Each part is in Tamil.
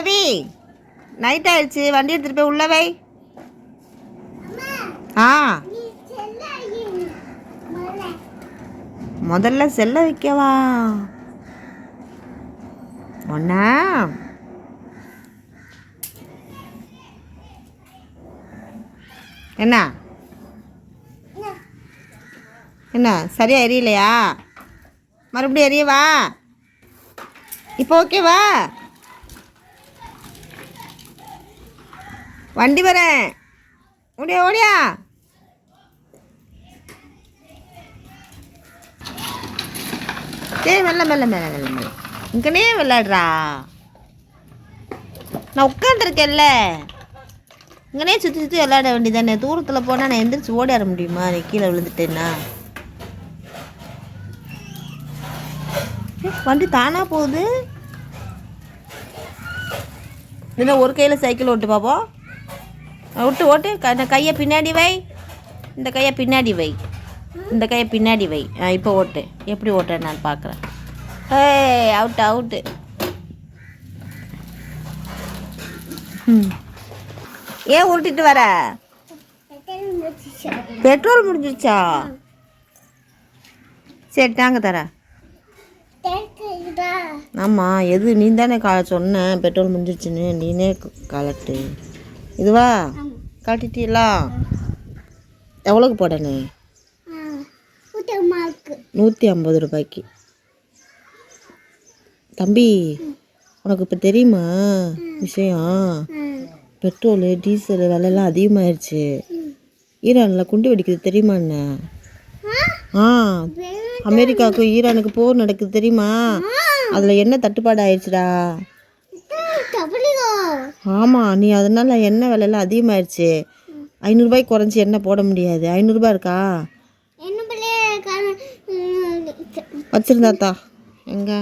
கவி, நைட் ஆயிடுச்சு, வண்டி எடுத்துட்டு போய் உள்ள வை. முதல்ல செல்ல வைக்கவா ஒன்னா? என்ன என்ன சரியா எரியலையா? மறுபடியும் எரியவா? இப்போ ஓகேவா? வண்டி வரேன், ஓடியா ஓடியா. சரி, மெல்ல மெல்ல மெல்ல மெல்ல மெல்ல. இங்கனே விளையாடுறா. நான் உட்காந்துருக்கேன்ல, இங்கனே சுற்றி சுற்றி விளையாட வேண்டியதானே. தூரத்தில் போனால் நான் எந்திரிச்சு ஓடிட முடியுமா? நீ கீழே விழுந்துட்டேன்னா? வண்டி தானா போகுது. இன்னும் ஒரு கையில் சைக்கிள் ஓட்டு பார்ப்போம். ஓட்டு ஓட்டு. கையை பின்னாடி வை, இந்த கையை பின்னாடி வை, இந்த கையை பின்னாடி வை. இப்போ ஓட்டு. எப்படி ஓட்டுறேன் நான் பார்க்குறேன். Out out. ஏன் உருட்டிட்டு வர? பெட்ரோல் முடிஞ்சிருச்சா? சரி தாங்க தரேன். ஆமாம், எது நீ தானே சொன்ன பெட்ரோல் முடிஞ்சிருச்சுன்னு. நீனே கலட்டு. இதுவா கலட்டிட்டீங்களா? எவ்வளோக்கு போடனே? 150 ரூபாய்க்கு. தம்பி, உனக்கு இப்போ தெரியுமா விஷயம்? பெட்ரோலு டீசலு விலையெல்லாம் அதிகமாகிடுச்சு. ஈரானில் குண்டு வெடிக்குது தெரியுமா? என்ன அமெரிக்காவுக்கும் ஈரானுக்கு போர் நடக்குது தெரியுமா? அதில் என்ன தட்டுப்பாடு ஆயிடுச்சுடா. ஆமாம், நீ அதனால எண்ணெய் விலையெல்லாம் அதிகமாகிடுச்சு. 500 ரூபாய்க்கு குறைஞ்சி எண்ணெய் போட முடியாது. 500 ரூபாய் இருக்கா? வச்சுருந்தாத்தா எங்கே?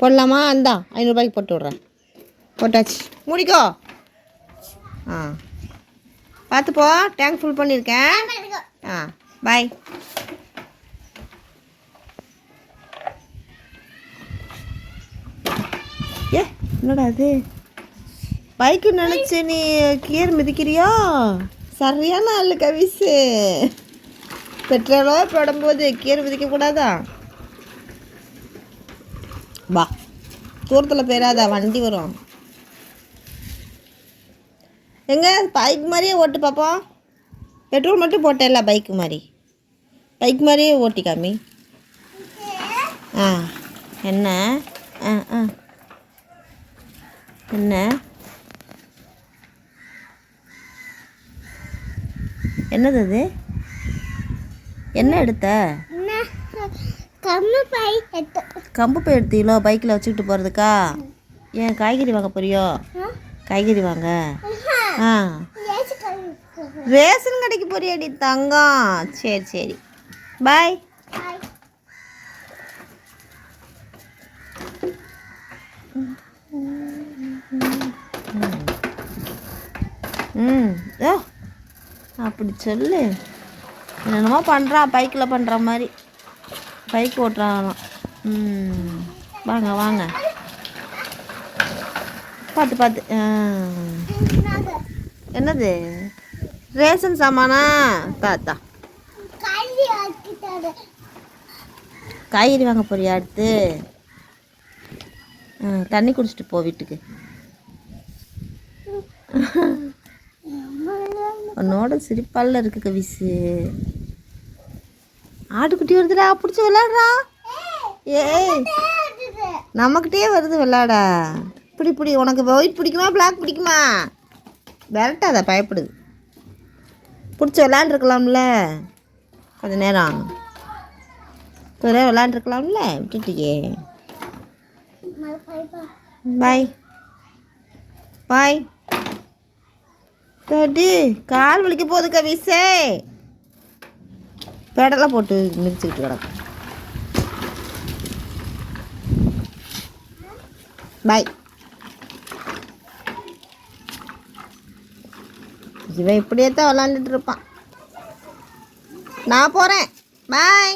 போடலாமா? இந்தா 500 ரூபாய்க்கு போட்டு விட்றேன். போட்டாச்சு, முடிக்கோ. பார்த்துப்போ, டேங்க் ஃபுல் பண்ணியிருக்கேன். பாய். என்னடா அது? பைக்கு நினச்சி நீ கியர் மிதிக்கிறியா? சரியான ஆள் கவிசு. பெட்ரோலோ போடும்போது கியர் மிதிக்கக்கூடாதா? வா, தூரத்தில் போயிடாதா, வண்டி வரும். எங்க பைக் மாதிரியே ஓட்டு பார்ப்போம். பெட்ரோல் மட்டும் போட்டேல்ல, பைக்கு மாதிரியே ஓட்டி காமி. என்ன என்ன என்னது அது? என்ன எடுத்த? கம்பு பை எடுத்தீங்களோ பைக்கில் வச்சுக்கிட்டு போகிறதுக்கா? ஏன் காய்கறி வாங்க போறியோ? காய்கறி வாங்க. ரேஷன் கடைக்கு போறியாடி தங்கம்? சரி சரி, பாய். அப்படி சொல்லு. என்னென்னமோ பண்ணுறான், பைக்கில் பண்ணுற மாதிரி. பைக் ஓட்டுறாங்களாம். வாங்க வாங்க, பார்த்து பார்த்து. என்னது? ரேஷன் சாமானா? தாத்தா காய்கறி வாங்க போறியா? அடுத்து தண்ணி குடிச்சிட்டு போ வீட்டுக்கு. உன்னோட சிரிப்பால இருக்கு கவிசு. ஆட்டுக்குட்டி வருதுடா, பிடிச்சி விளையாடுறா. நமக்கிட்டே வருது விளையாட. இப்படி உனக்கு ஒயிட் பிடிக்குமா பிளாக் பிடிக்குமா? விரட்டாத, பயப்படுது. பிடிச்சி விளையாண்டுருக்கலாம்ல கொஞ்ச நேரம். விளையாண்டுருக்கலாம்ல, விட்டுட்டியே. பாய் பாய். கால் வலிக்க போகுது கவிசே. பேடெல்லாம் போட்டு மிதிச்சுக்கிட்டு கிடக்கும். பாய். இவன் இப்படியே தான் விளாண்டுட்டு இருப்பான். நான் போகிறேன். பாய்.